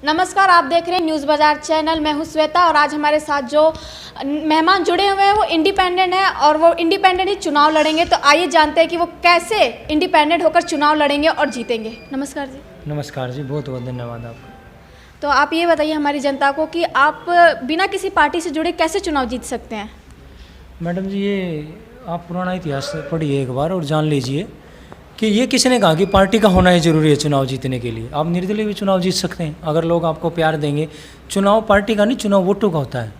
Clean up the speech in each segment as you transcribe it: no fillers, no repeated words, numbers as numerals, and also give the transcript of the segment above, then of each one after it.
नमस्कार, आप देख रहे हैं न्यूज़ बाजार चैनल। मैं हूं श्वेता और आज हमारे साथ जो मेहमान जुड़े हुए हैं वो इंडिपेंडेंट हैं और वो इंडिपेंडेंट ही चुनाव लड़ेंगे। तो आइए जानते हैं कि वो कैसे इंडिपेंडेंट होकर चुनाव लड़ेंगे और जीतेंगे। नमस्कार जी। नमस्कार जी, बहुत बहुत धन्यवाद आपका। तो आप ये बताइए हमारी जनता को कि आप बिना किसी पार्टी से जुड़े कैसे चुनाव जीत सकते हैं। मैडम जी, ये आप पुराना इतिहास पढ़िए एक बार और जान लीजिए कि ये किसने कहा कि पार्टी का होना ही ज़रूरी है चुनाव जीतने के लिए। आप निर्दलीय भी चुनाव जीत सकते हैं अगर लोग आपको प्यार देंगे। चुनाव पार्टी का नहीं, चुनाव वोटों का होता है।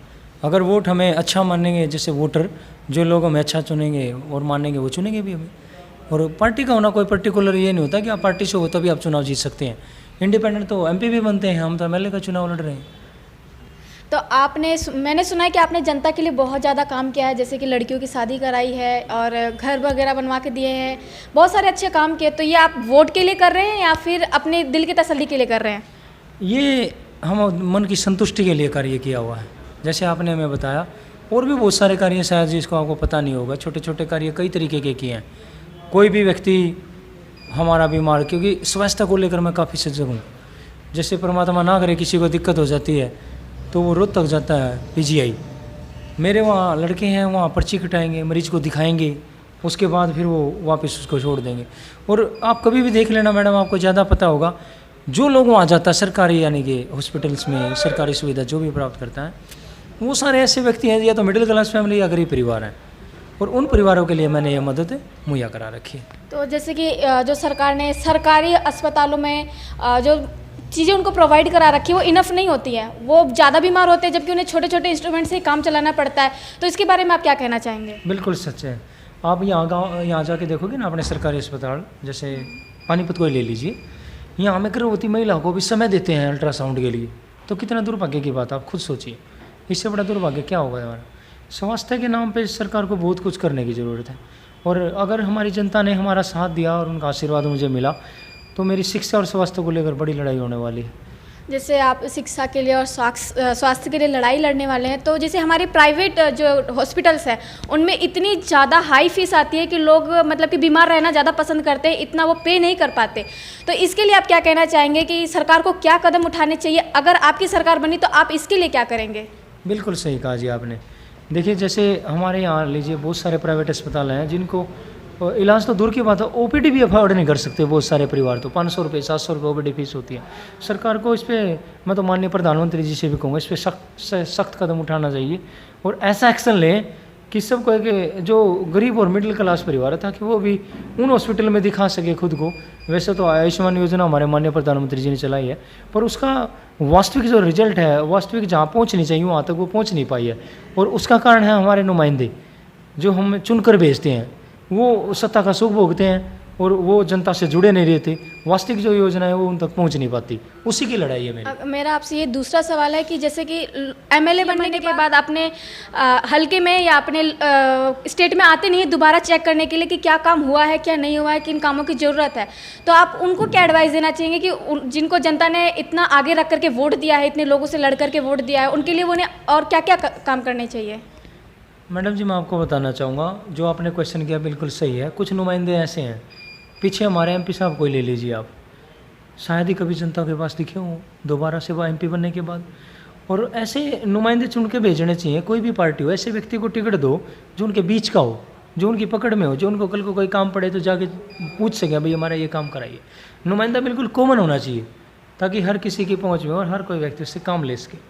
अगर वोट हमें अच्छा मानेंगे, जैसे वोटर जो लोग हमें अच्छा चुनेंगे और मानेंगे वो चुनेंगे भी हमें। और पार्टी का होना कोई पर्टिकुलर ये नहीं होता कि आप पार्टी से हो तभी आप चुनाव जीत सकते हैं। इंडिपेंडेंट तो एमपी भी बनते हैं, हम तो एमएलए का चुनाव लड़ रहे हैं। तो मैंने सुना है कि आपने जनता के लिए बहुत ज़्यादा काम किया है, जैसे कि लड़कियों की शादी कराई है और घर वगैरह बनवा के दिए हैं, बहुत सारे अच्छे काम किए। तो ये आप वोट के लिए कर रहे हैं या फिर अपने दिल की तसल्ली के लिए कर रहे हैं? ये हम मन की संतुष्टि के लिए कार्य किया हुआ है। जैसे आपने हमें बताया, और भी बहुत सारे कार्य शायद जिसको आपको पता नहीं होगा। छोटे छोटे कार्य कई तरीके के किए हैं। कोई भी व्यक्ति हमारा बीमार, क्योंकि स्वास्थ्य को लेकर मैं काफ़ी सजग हूँ। जैसे परमात्मा ना करे किसी को दिक्कत हो जाती है तो वो रोज तक जाता है पीजीआई। मेरे वहाँ लड़के हैं, वहाँ पर्ची कटाएंगे, मरीज को दिखाएंगे, उसके बाद फिर वो वापस उसको छोड़ देंगे। और आप कभी भी देख लेना मैडम, आपको ज़्यादा पता होगा, जो लोग वहाँ जाता है सरकारी यानी कि हॉस्पिटल्स में सरकारी सुविधा जो भी प्राप्त करता है, वो सारे ऐसे व्यक्ति हैं या तो मिडिल क्लास फैमिली या गरीब परिवार हैं। और उन परिवारों के लिए मैंने ये मदद मुहैया करा रखी है। तो जैसे कि जो सरकार ने सरकारी अस्पतालों में जो चीज़ें उनको प्रोवाइड करा रखी है वो इनफ नहीं होती है, वो ज़्यादा बीमार होते हैं जबकि उन्हें छोटे छोटे इंस्ट्रूमेंट से ही काम चलाना पड़ता है। तो इसके बारे में आप क्या कहना चाहेंगे? बिल्कुल सच है। आप यहाँ जाके देखोगे ना अपने सरकारी अस्पताल, जैसे पानीपत को ही ले लीजिए, यहाँ में गर्भवती महिलाओं को भी समय देते हैं अल्ट्रासाउंड के लिए। तो कितना दुर्भाग्य की बात, आप खुद सोचिए, इससे बड़ा दुर्भाग्य क्या होगा हमारा। स्वास्थ्य के नाम पे सरकार को बहुत कुछ करने की ज़रूरत है। और अगर हमारी जनता ने हमारा साथ दिया और उनका आशीर्वाद मुझे मिला तो मेरी शिक्षा और स्वास्थ्य को लेकर बड़ी लड़ाई होने वाली है। जैसे आप शिक्षा के लिए और स्वास्थ्य के लिए लड़ाई लड़ने वाले हैं, तो जैसे हमारे प्राइवेट जो हॉस्पिटल्स हैं उनमें इतनी ज़्यादा हाई फीस आती है कि लोग मतलब कि बीमार रहना ज़्यादा पसंद करते हैं, इतना वो पे नहीं कर पाते। तो इसके लिए आप क्या कहना चाहेंगे कि सरकार को क्या कदम उठाने चाहिए? अगर आपकी सरकार बनी तो आप इसके लिए क्या करेंगे? बिल्कुल सही कहा जी आपने। देखिए, जैसे हमारे यहाँ लीजिए बहुत सारे प्राइवेट अस्पताल हैं जिनको इलाज तो दूर की बात है, ओपीडी भी अफोर्ड नहीं कर सकते बहुत सारे परिवार। तो 500 रुपये 700 रुपये ओपीडी फीस होती है। सरकार को इस पर, मैं तो माननीय प्रधानमंत्री जी से भी कहूँगा, इस पर सख्त कदम उठाना चाहिए और ऐसा एक्शन लें कि सबको एक जो गरीब और मिडिल क्लास परिवार है ताकि वो भी उन हॉस्पिटल में दिखा सके खुद को। वैसे तो आयुष्मान योजना हमारे माननीय प्रधानमंत्री जी ने चलाई है, पर उसका वास्तविक जो रिजल्ट है, वास्तविक जहाँ पहुँचनी चाहिए वहाँ तक वो पहुँच नहीं पाई है। और उसका कारण है हमारे नुमाइंदे जो हम चुनकर भेजते हैं, वो सत्ता का सुख भोगते हैं और वो जनता से जुड़े नहीं रहते। वास्तविक जो योजना है वो उन तक पहुंच नहीं पाती। उसी की लड़ाई है मेरी। मेरा आपसे ये दूसरा सवाल है कि जैसे कि एमएलए बनने के बाद अपने हल्के में या अपने स्टेट में आते नहीं है दोबारा चेक करने के लिए कि क्या काम हुआ है, क्या नहीं हुआ है, किन कामों की ज़रूरत है। तो आप उनको क्या एडवाइस देना चाहेंगे कि जिनको जनता ने इतना आगे रख करके वोट दिया है, इतने लोगों से लड़ करके वोट दिया है, उनके लिए उन्हें और क्या क्या काम करने चाहिए? मैडम जी, मैं आपको बताना चाहूँगा, जो आपने क्वेश्चन किया बिल्कुल सही है। कुछ नुमाइंदे ऐसे हैं, पीछे हमारे एमपी साहब को ही ले लीजिए आप, शायद ही कभी जनता के पास दिखे हों दोबारा से वो एमपी बनने के बाद। और ऐसे नुमाइंदे चुन के भेजने चाहिए, कोई भी पार्टी हो। ऐसे व्यक्ति को टिकट दो जो उनके बीच का हो, जो उनकी पकड़ में हो, जो उनको कल को कोई काम पड़े तो जाके पूछ सके भाई हमारा ये काम कराइए। नुमाइंदा बिल्कुल कॉमन होना चाहिए ताकि हर किसी की पहुँच में और हर कोई व्यक्ति उससे काम ले सके।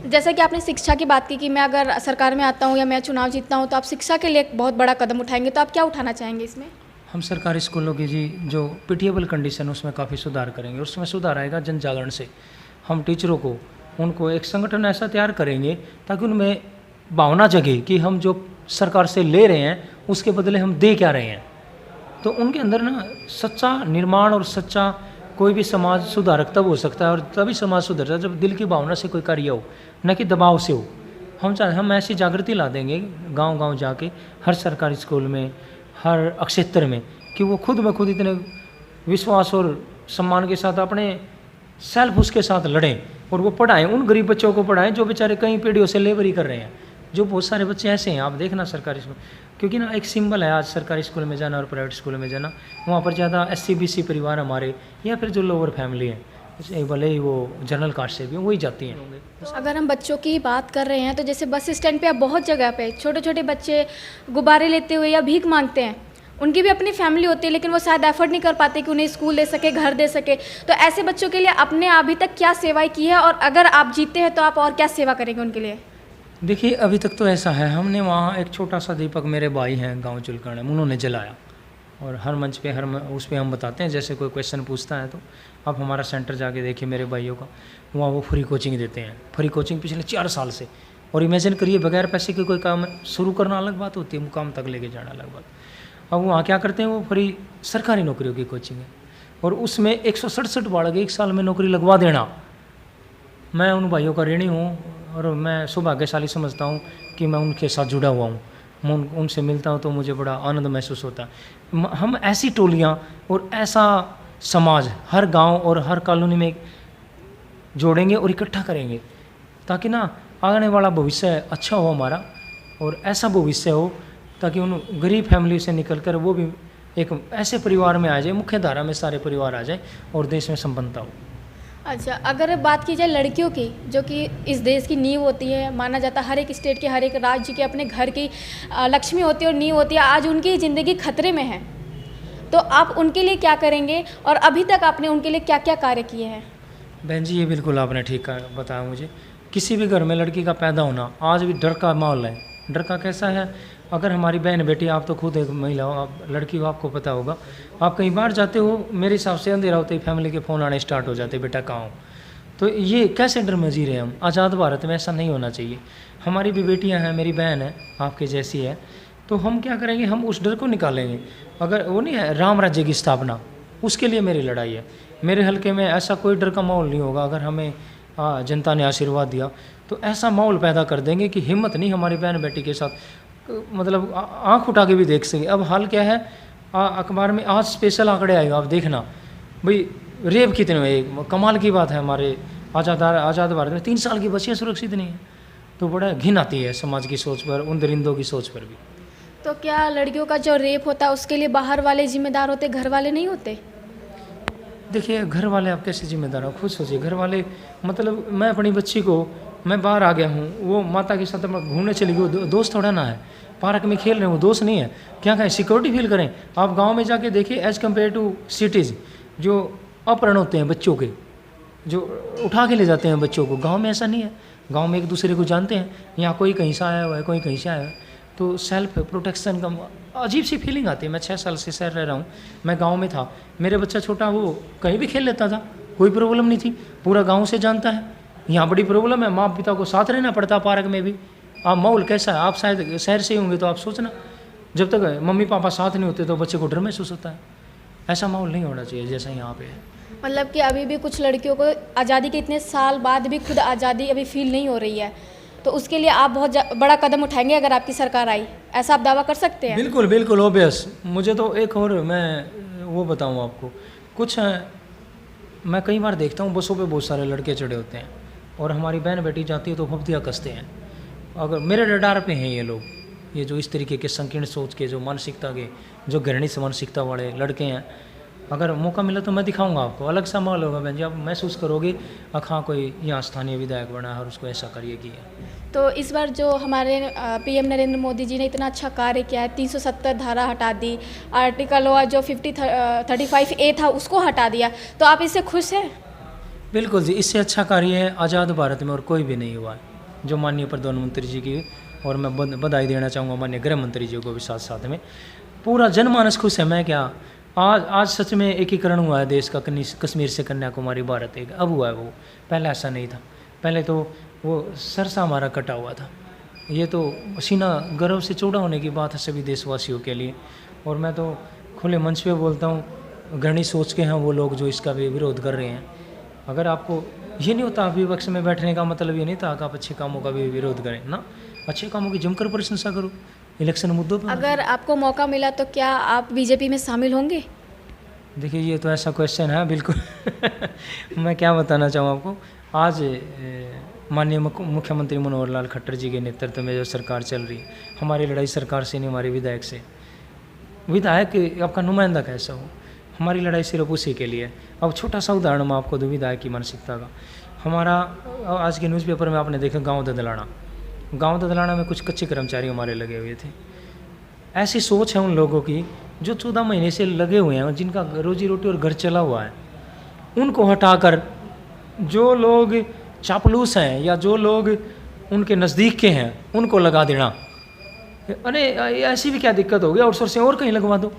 जैसा कि आपने शिक्षा की बात की कि मैं अगर सरकार में आता हूँ या मैं चुनाव जीतता हूँ तो आप शिक्षा के लिए एक बहुत बड़ा कदम उठाएंगे, तो आप क्या उठाना चाहेंगे इसमें? हम सरकारी स्कूलों की जी जो पिटिएबल कंडीशन उसमें काफ़ी सुधार करेंगे। उसमें सुधार आएगा जन जागरण से। हम टीचरों को, उनको एक संगठन ऐसा तैयार करेंगे ताकि उनमें भावना जगे कि हम जो सरकार से ले रहे हैं उसके बदले हम दे क्या रहे हैं। तो उनके अंदर ना सच्चा निर्माण और सच्चा कोई भी समाज सुधारक तब हो सकता है और तभी समाज सुधरता है जब दिल की भावना से कोई कार्य हो, न कि दबाव से हो। हम ऐसी जागृति ला देंगे गांव-गांव जाके, हर सरकारी स्कूल में, हर क्षेत्र में, कि वो खुद ब खुद इतने विश्वास और सम्मान के साथ अपने सेल्फ उसके साथ लड़ें और वो पढ़ाएं, उन गरीब बच्चों को पढ़ाएं जो बेचारे कई पीढ़ियों से लेबर ही कर रहे हैं। जो बहुत सारे बच्चे ऐसे हैं, आप देखना सरकारी स्कूल, क्योंकि ना एक सिंबल है आज सरकारी स्कूल में जाना और प्राइवेट स्कूल में जाना। वहाँ पर ज़्यादा SC BC परिवार हमारे या फिर जो लोअर फैमिली है भले ही वो जनरल कास्ट से भी वही जाती हैं। अगर हम बच्चों की बात कर रहे हैं तो जैसे बस स्टैंड पे या बहुत जगह पे छोटे छोटे बच्चे गुब्बारे लेते हुए या भीख मांगते हैं, उनकी भी अपनी फैमिली होती है लेकिन वो शायद एफर्ट नहीं कर पाते कि उन्हें स्कूल दे सके, घर दे सके। तो ऐसे बच्चों के लिए आपने अभी तक क्या सेवाएं की है और अगर आप जीते हैं तो आप और क्या सेवा करेंगे उनके लिए? देखिए अभी तक तो ऐसा है, हमने वहाँ एक छोटा सा दीपक, मेरे भाई हैं गांव चुलकर्ण, उन्होंने जलाया। और हर मंच पे उस पर हम बताते हैं, जैसे कोई क्वेश्चन पूछता है तो आप हमारा सेंटर जाके देखिए मेरे भाइयों का, वहाँ वो फ्री कोचिंग देते हैं। फ्री कोचिंग पिछले 4 साल से। और इमेजिन करिए बगैर पैसे के कोई काम शुरू करना अलग बात होती है, मुकाम तक लेके जाना अलग बात। अब वहाँ क्या करते हैं, वो फ्री सरकारी नौकरियों की कोचिंग है और उसमें 167 बालक 1 साल में नौकरी लगवा देना। मैं उन भाइयों का ऋणी हूँ और मैं सौभाग्यशाली समझता हूँ कि मैं उनके साथ जुड़ा हुआ हूँ। मैं उनसे मिलता हूँ तो मुझे बड़ा आनंद महसूस होता है। हम ऐसी टोलियाँ और ऐसा समाज हर गांव और हर कॉलोनी में जोड़ेंगे और इकट्ठा करेंगे ताकि ना आने वाला भविष्य अच्छा हो हमारा, और ऐसा भविष्य हो ताकि उन गरीब फैमिली से निकलकर वो भी एक ऐसे परिवार में आ जाए, मुख्य धारा में सारे परिवार आ जाए और देश में संपन्नता हो। अच्छा, अगर बात की जाए लड़कियों की, जो कि इस देश की नींव होती है, माना जाता है हर एक स्टेट के, हर एक राज्य के अपने घर की लक्ष्मी होती है और नींव होती है, आज उनकी ज़िंदगी खतरे में है, तो आप उनके लिए क्या करेंगे और अभी तक आपने उनके लिए क्या क्या कार्य किए हैं? बहन जी, ये बिल्कुल आपने ठीक बताया मुझे। किसी भी घर में लड़की का पैदा होना आज भी डर का माहौल है। डर का कैसा है, अगर हमारी बहन बेटी, आप तो खुद एक महिला हो, आप लड़की हो, आपको पता होगा, आप कहीं बाहर जाते हो, मेरे हिसाब से अंधेरा होते ही फैमिली के फ़ोन आने स्टार्ट हो जाते, बेटा कहाँ हो। तो ये कैसे डर में जी रहे हैं हम? आज़ाद भारत में ऐसा नहीं होना चाहिए। हमारी भी बेटियां हैं, मेरी बहन है आपके जैसी है, तो हम क्या करेंगे, हम उस डर को निकालेंगे। अगर वो नहीं है राम राज्य की स्थापना, उसके लिए मेरी लड़ाई है। मेरे हल्के में ऐसा कोई डर का माहौल नहीं होगा। अगर हमें जनता ने आशीर्वाद दिया तो ऐसा माहौल पैदा कर देंगे कि हिम्मत नहीं हमारी बहन बेटी के साथ, मतलब आँख उठा के भी देख सके। अब हाल क्या है, अखबार में आज स्पेशल आंकड़े आएगा, आप देखना भाई रेप कितने हुए। कमाल की बात है, हमारे आज़ाद भारत में 3 साल की बच्चियाँ सुरक्षित नहीं है। तो बड़ा घिन आती है समाज की सोच पर, उन दरिंदों की सोच पर भी। तो क्या लड़कियों का जो रेप होता है उसके लिए बाहर वाले जिम्मेदार होते, घर वाले नहीं होते? देखिए घर वाले आप कैसे जिम्मेदार हो, खुद सोचिए। घर वाले मतलब मैं अपनी बच्ची को, मैं बाहर आ गया हूँ, वो माता के साथ घूमने चली गई, दोस्त थोड़ा ना है, पार्क में खेल रहे हैं, वो दोस्त नहीं है। क्या कहें, सिक्योरिटी फील करें। आप गांव में जाके देखिए, एज़ कम्पेयर टू सिटीज़, जो अपहरण होते हैं बच्चों के, जो उठा के ले जाते हैं बच्चों को, गांव में ऐसा नहीं है। गांव में एक दूसरे को जानते हैं, यहाँ कोई कहीं से आया हुआ है, कोई कहीं से आया है, तो सेल्फ प्रोटेक्शन का अजीब सी फीलिंग आती है। मैं 6 साल से शहर रह रहा हूँ, मैं गांव में था, मेरे बच्चा छोटा, वो कहीं भी खेल लेता था, कोई प्रॉब्लम नहीं थी, पूरा गांव से जानता है। यहाँ बड़ी प्रॉब्लम है, माँ पिता को साथ रहना पड़ता पार्क में भी। आप माहौल कैसा है, आप शायद शहर से ही होंगे तो आप सोचना, जब तक मम्मी पापा साथ नहीं होते तो बच्चे को डर महसूस होता है। ऐसा माहौल नहीं होना चाहिए जैसा यहाँ पे है। मतलब कि अभी भी कुछ लड़कियों को आज़ादी के इतने साल बाद भी खुद आज़ादी अभी फील नहीं हो रही है, तो उसके लिए आप बहुत बड़ा कदम उठाएंगे अगर आपकी सरकार आई, ऐसा आप दावा कर सकते हैं? बिल्कुल बिल्कुल ऑब्वियस। मुझे तो एक और मैं वो बताऊँ आपको, कुछ मैं कई बार देखता हूँ बसों पे बहुत सारे लड़के चढ़े होते हैं और हमारी बहन बेटी जाती है तो फफ्तियाँ कसते हैं। अगर मेरे रडार पे हैं ये लोग, ये जो इस तरीके के संकीर्ण सोच के, जो मानसिकता के, जो घृणित मानसिकता वाले लड़के हैं, अगर मौका मिला तो मैं दिखाऊंगा आपको। अलग सा माहौल होगा बहन जी, आप महसूस करोगे हाँ कोई यहाँ स्थानीय विधायक बना है और उसको ऐसा कार्य किया। तो इस बार जो हमारे पीएम नरेंद्र मोदी जी ने इतना अच्छा कार्य किया है, 370 धारा हटा दी, आर्टिकल हुआ जो 35A था उसको हटा दिया, तो आप इससे खुश हैं? बिल्कुल जी, इससे अच्छा कार्य है आज़ाद भारत में और कोई भी नहीं हुआ है जो माननीय प्रधानमंत्री जी की, और मैं बधाई देना चाहूँगा माननीय गृह मंत्री जी को भी साथ साथ में। पूरा जनमानस खुश है। मैं क्या, आज सच में एकीकरण हुआ है देश का, कश्मीर से कन्याकुमारी भारत एक अब हुआ है वो, पहले ऐसा नहीं था। पहले तो वो सरसा हमारा कटा हुआ था। ये तो सीना गर्व से चौड़ा होने की बात है सभी देशवासियों के लिए। और मैं तो खुले मंच पे बोलता हूँ, घृणित सोच के हैं वो लोग जो इसका भी विरोध कर रहे हैं। अगर आपको ये नहीं होता विपक्ष में बैठने का मतलब ये नहीं था कि आप अच्छे कामों का भी विरोध करें ना, अच्छे कामों की जमकर प्रशंसा करो इलेक्शन मुद्दों पर। अगर आपको मौका मिला तो क्या आप बीजेपी में शामिल होंगे? देखिए ये तो ऐसा क्वेश्चन है बिल्कुल मैं क्या बताना चाहूँ आपको। आज माननीय मुख्यमंत्री मनोहर लाल खट्टर जी के नेतृत्व में जो सरकार चल रही है, हमारी लड़ाई सरकार से नहीं, हमारे विधायक से। विधायक आपका नुमाइंदा कैसा हो, हमारी लड़ाई सिर्फ उसी के लिए है। अब छोटा सा उदाहरण मैं आपको दूँ विधायक की मानसिकता का। हमारा आज के न्यूज़पेपर में आपने देखा गांव ददलाना में कुछ कच्चे कर्मचारी हमारे लगे हुए थे। ऐसी सोच है उन लोगों की जो 14 महीने से लगे हुए हैं, जिनका रोजी रोटी और घर चला हुआ है, उनको हटाकर जो लोग चापलूस हैं या जो लोग उनके नज़दीक के हैं उनको लगा देना। अरे ऐसी भी क्या दिक्कत होगी, आउटसोर्सिंग और कहीं लगवा दो।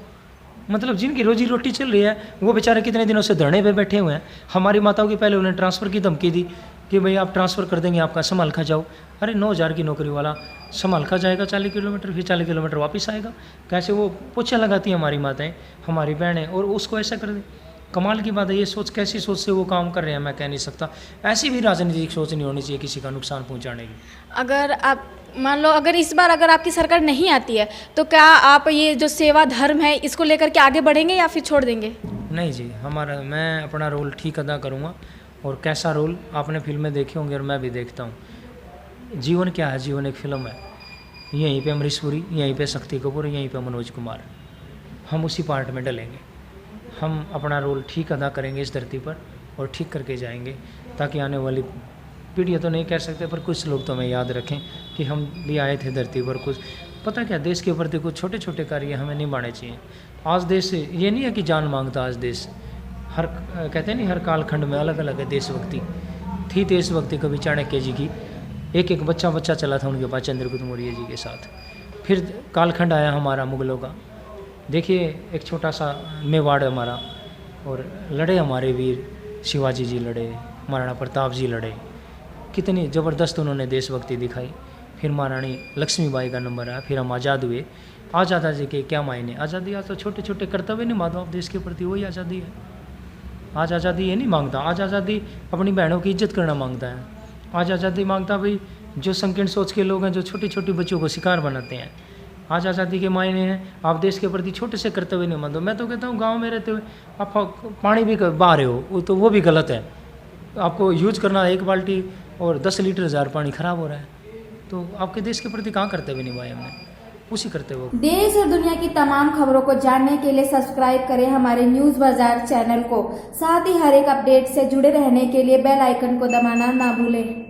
मतलब जिनकी रोजी रोटी चल रही है वो बेचारे कितने दिनों से धरने पे बैठे हुए हैं। हमारी माताओं की पहले उन्हें ट्रांसफ़र की धमकी दी कि भाई आप ट्रांसफ़र कर देंगे, आपका संभाल खा जाओ। अरे 9,000 की नौकरी वाला संभाल खा जाएगा 40 किलोमीटर, फिर 40 किलोमीटर वापस आएगा। कैसे वो पोछा लगाती हैं हमारी माताएं, हमारी बहनें, और उसको ऐसा कर दे। कमाल की बात है। ये सोच, कैसी सोच से वो काम कर रहे हैं मैं कह नहीं सकता। ऐसी भी राजनीतिक सोच नहीं होनी चाहिए किसी का नुकसान पहुंचाने की। अगर आप मान लो अगर इस बार अगर आपकी सरकार नहीं आती है तो क्या आप ये जो सेवा धर्म है इसको लेकर के आगे बढ़ेंगे या फिर छोड़ देंगे? नहीं जी, मैं अपना रोल ठीक अदा करूँगा। और कैसा रोल आपने फिल्में देखी होंगी और मैं भी देखता हूँ। जीवन क्या है? जीवन एक फिल्म है। यहीं पे अमरीश पुरी, यहीं पे शक्ति कपूर, यहीं पे मनोज कुमार, हम उसी पार्ट में डलेंगे। हम अपना रोल ठीक अदा करेंगे इस धरती पर और ठीक करके जाएंगे, ताकि आने वाली पीढ़ियाँ तो नहीं कह सकते पर कुछ लोग तो हमें याद रखें कि हम भी आए थे धरती पर। कुछ पता क्या, देश के प्रति कुछ छोटे छोटे कार्य हमें निभाने चाहिए। आज देश ये नहीं है कि जान मांगता। आज देश हर कहते नहीं हर कालखंड में अलग अलग है देशभक्ति। थी देशभक्ति कभी चाणक्य जी की, एक बच्चा चला था उनके पास चंद्रगुप्त मौर्य जी के साथ। फिर कालखंड आया हमारा मुगलों का। देखिए एक छोटा सा मेवाड़ हमारा, और लड़े हमारे वीर, शिवाजी जी लड़े, महाराणा प्रताप जी लड़े, कितनी ज़बरदस्त उन्होंने देशभक्ति दिखाई। फिर महारानी लक्ष्मीबाई का नंबर आया, फिर हम आज़ाद हुए। आज़ादी के क्या मायने? आज़ादी आज तो छोटे छोटे कर्तव्य नहीं मानो आप देश के प्रति, वही आज़ादी है। आज आज़ादी ये नहीं मांगता। आज आज़ादी अपनी बहनों की इज्जत करना मांगता है। आज आज़ादी मांगता भाई जो संकीर्ण सोच के लोग हैं, जो छोटी छोटी बच्चों को शिकार बनाते हैं। आज आज़ादी के मायने हैं आप देश के प्रति छोटे से कर्तव्य नहीं मानते। मैं तो कहता हूँ गांव में रहते हुए आप पानी भी बहा रहे हो तो वो भी गलत है। आपको यूज करना 1 बाल्टी और 10 लीटर जार पानी खराब हो रहा है, तो आपके देश के प्रति कहाँ कर्तव्य निभाए हमने? उसी करते हुए। देश और दुनिया की तमाम खबरों को जानने के लिए सब्सक्राइब करें हमारे न्यूज बाजार चैनल को। साथ ही हर एक अपडेट से जुड़े रहने के लिए बेल आइकन को दबाना ना भूलें।